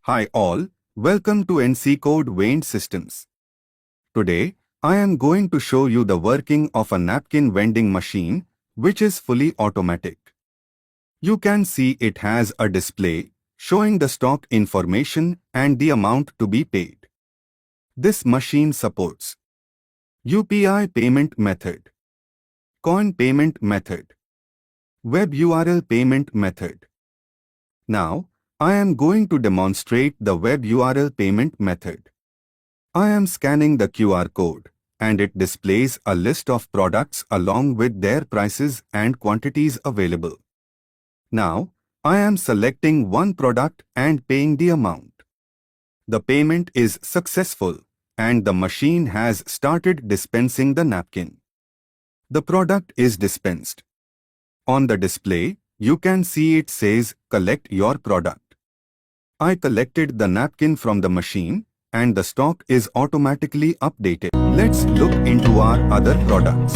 Hi all, welcome to NC Code Vein Systems. Today, I am going to show you the working of a napkin vending machine, which is fully automatic. You can see it has a display showing the stock information and the amount to be paid. This machine supports UPI payment method, coin payment method, web URL payment method. Now, I am going to demonstrate the web URL payment method. I am scanning the QR code, and it displays a list of products along with their prices and quantities available. Now, I am selecting one product and paying the amount. The payment is successful, and the machine has started dispensing the napkin. The product is dispensed. On the display, you can see it says, "Collect your product." I collected the napkin from the machine, and the stock is automatically updated. Let's look into our other products.